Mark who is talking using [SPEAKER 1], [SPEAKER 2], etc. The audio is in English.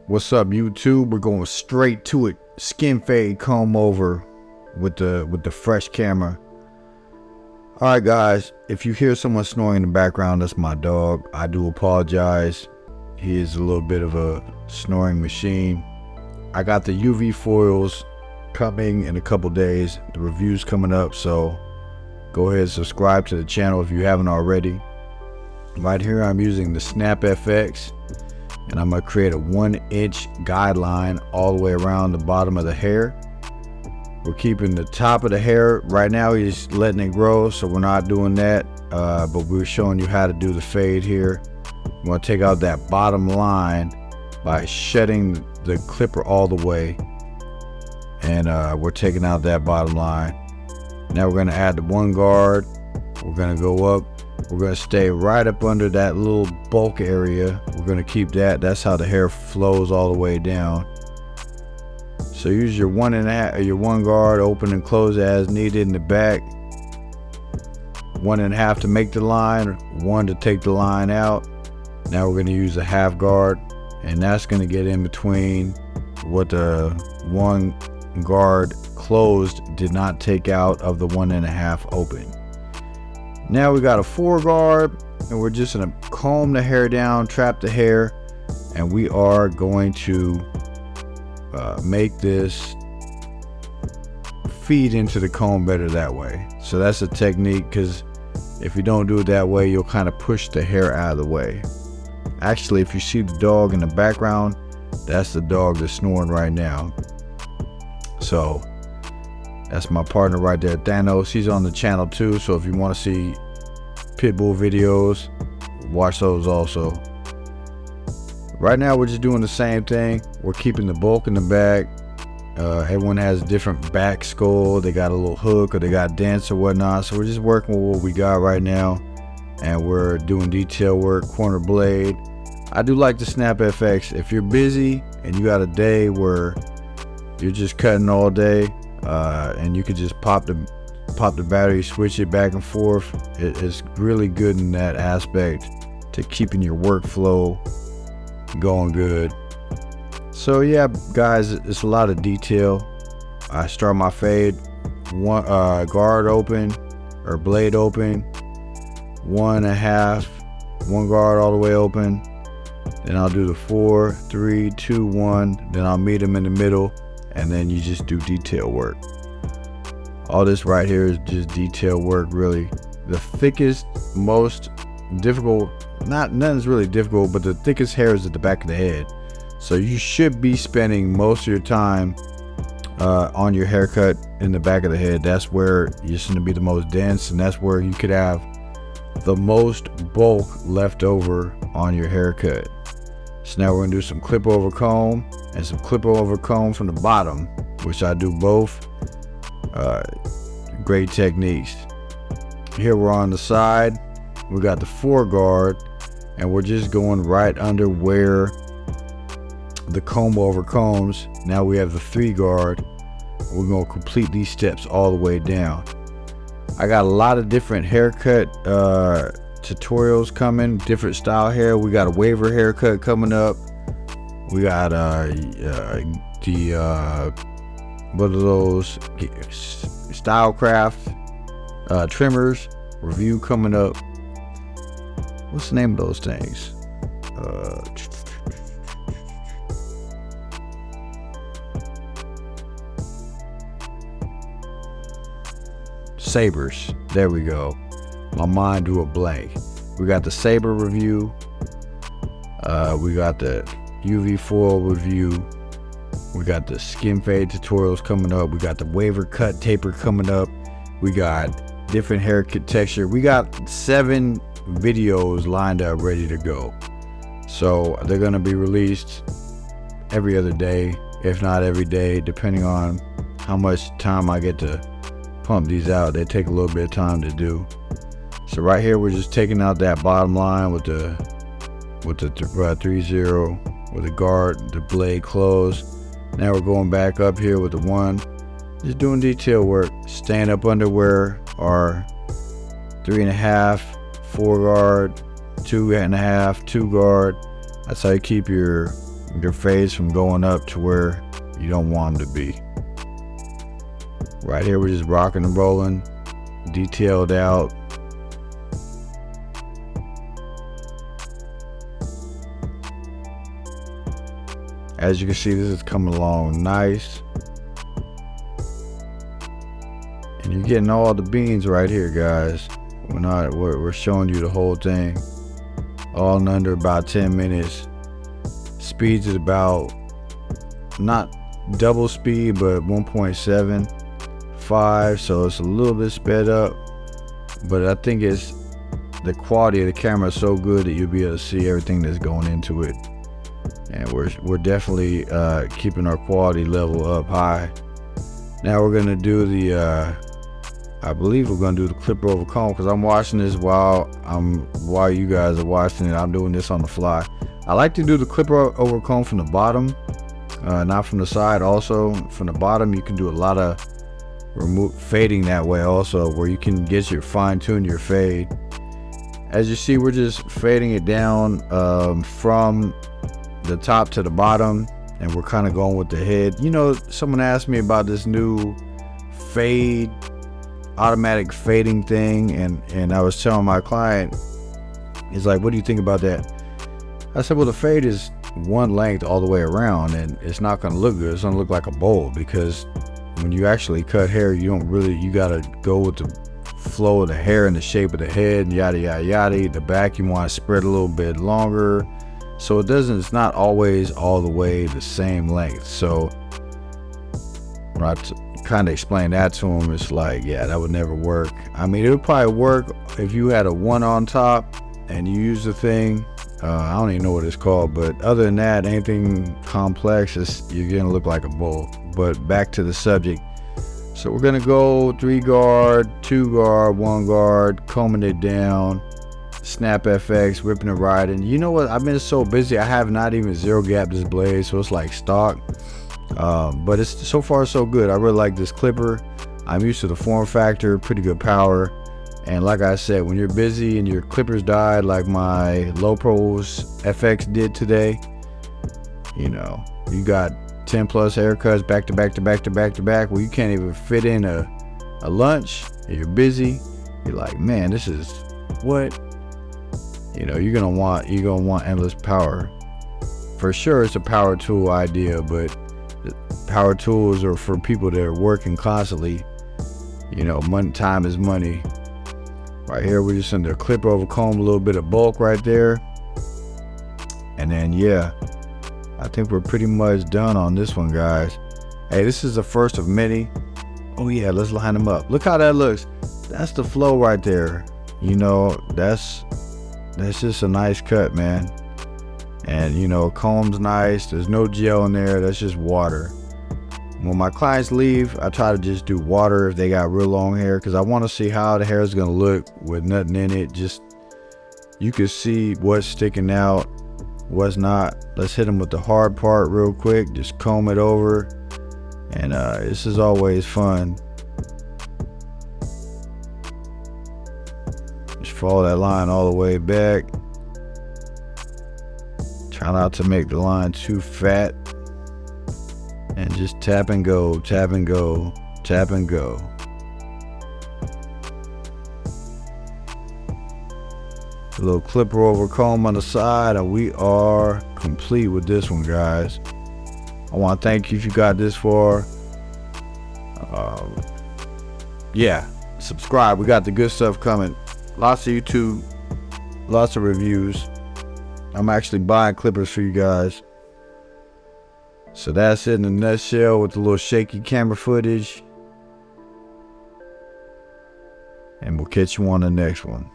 [SPEAKER 1] What's up, YouTube? We're going straight to it. Skin fade comb over with the fresh camera. All right, guys. If you hear someone snoring in the background, that's my dog. I do apologize. He is a little bit of a snoring machine. I got the UV foils coming in a couple days. The review's coming up, so go ahead and subscribe to the channel if you haven't already. Right here, I'm using the Snap FX. And I'm going to create a 1-inch guideline all the way around the bottom of the hair. We're keeping the top of the hair. Right now he's letting it grow, so we're not doing that. But we're showing you how to do the fade here. We're going to take out that bottom line by shedding the clipper all the way. And we're taking out that bottom line. Now we're going to add the one guard. We're going to go up. We're going to stay right up under that little bulk area. We're going to keep that. That's how the hair flows all the way down. So use your one guard, open and close as needed in the back. 1.5 to make the line, 1 to take the line out. Now we're going to use a half guard, and that's going to get in between what the one guard closed did not take out of the 1.5 open. Now we got a 4 guard, and we're just going to comb the hair down, trap the hair, and we are going to make this feed into the comb better that way. So that's a technique, because if you don't do it that way, you'll kind of push the hair out of the way. Actually, if you see the dog in the background, that's the dog that's snoring right now. So that's my partner right there, Thanos. He's on the channel too, so if you want to see Pitbull videos, watch those also. Right now we're just doing the same thing. We're keeping the bulk in the back. Everyone has a different back skull. They got a little hook or they got dents or whatnot. So we're just working with what we got right now. And we're doing detail work, corner blade. I do like the Snap FX. If you're busy and you got a day where you're just cutting all day, and you could just pop the battery, switch it back and forth. It's really good in that aspect to keeping your workflow going good. So yeah, guys, it's a lot of detail. I start my fade, one guard open or blade open, 1.5, one guard all the way open. Then I'll do the 4, 3, 2, 1. Then I'll meet them in the middle. And then you just do detail work. All this right here is just detail work, really. The thickest, most difficult, nothing's really difficult, but the thickest hair is at the back of the head. So you should be spending most of your time on your haircut in the back of the head. That's where you're going to be the most dense, and that's where you could have the most bulk left over on your haircut. So now we're going to do some clip over comb and some clip over comb from the bottom, which I do both. Great techniques. Here we're on the side. We got the 4 guard, and we're just going right under where the comb over combs. Now we have the 3 guard. We're going to complete these steps all the way down. I got a lot of different haircut tutorials coming, different style hair. We got a waver haircut coming up. We got what are those, Stylecraft trimmers review coming up. What's the name of those things? Sabers. There we go. My mind drew a blank. We got the saber review. We got the UV foil review. We got the skin fade tutorials coming up. We got the waver cut taper coming up. We got different haircut texture. We got 7 videos lined up ready to go. So they're going to be released every other day, if not every day, depending on how much time I get to pump these out. They take a little bit of time to do. So right here we're just taking out that bottom line with the 3-0 with the guard, the blade closed. Now we're going back up here with the 1, just doing detail work, staying up under where our 3.5, 4 guard, 2.5, 2 guard. That's how you keep your your fades from going up to where you don't want them to be. Right here, we're just rocking and rolling, detailed out. As you can see, this is coming along nice. And you're getting all the beans right here, guys. We're showing you the whole thing. All in under about 10 minutes. Speeds is about, not double speed, but 1.75, so it's a little bit sped up. But I think it's the quality of the camera is so good that you'll be able to see everything that's going into it. And we're definitely keeping our quality level up high. Now we're gonna do the I believe we're gonna do the clipper over comb, because I'm watching this while you guys are watching it. I'm doing this on the fly. I like to do the clipper over comb from the bottom, not from the side. Also from the bottom, you can do a lot of fading that way also, where you can get your fine-tune your fade. As you see, we're just fading it down from the top to the bottom, and we're kind of going with the head. You know, someone asked me about this new fade, automatic fading thing, and I was telling my client, he's like, what do you think about that? I said, well, the fade is one length all the way around, and it's not going to look good. It's going to look like a bowl, because when you actually cut hair, you got to go with the flow of the hair and the shape of the head, and yada yada yada. The back, you want to spread a little bit longer, so it's not always all the way the same length. So when I kind of explained that to him, it's like, yeah, that would never work. I mean, it would probably work if you had a one on top and you use the thing. I don't even know what it's called, but other than that, anything complex, you're gonna look like a bowl. But back to the subject. So we're gonna go 3 guard, 2 guard, 1 guard, combing it down, snap FX, ripping and riding. You know what? I've been so busy, I have not even zero gap this blade, so it's like stock. But it's so far so good. I really like this clipper. I'm used to the form factor, pretty good power. And like I said, when you're busy and your clippers died, like my Low Pros FX did today, you know, you got 10 plus haircuts back to back to back to back to back, where you can't even fit in a lunch, and you're busy. You're like, man, this is what, you know, you're gonna want endless power. For sure, it's a power tool idea, but power tools are for people that are working constantly. You know, time is money. Right here, we're just under a clipper over comb, a little bit of bulk right there. And then, yeah, I think we're pretty much done on this one, guys. Hey, this is the first of many. Oh yeah, let's line them up. Look how that looks. That's the flow right there. You know, that's just a nice cut, man. And you know, comb's nice. There's no gel in there. That's just water. When my clients leave, I try to just do water if they got real long hair, because I want to see how the hair is going to look with nothing in it. Just, you can see what's sticking out, what's not. Let's hit them with the hard part real quick. Just comb it over. And this is always fun. Just follow that line all the way back. Try not to make the line too fat. And just tap and go, tap and go, tap and go. A little clipper over comb on the side, and we are complete with this one, guys. I want to thank you if you got this far. Yeah, subscribe. We got the good stuff coming. Lots of YouTube, lots of reviews. I'm actually buying clippers for you guys. So that's it in a nutshell, with the little shaky camera footage. And we'll catch you on the next one.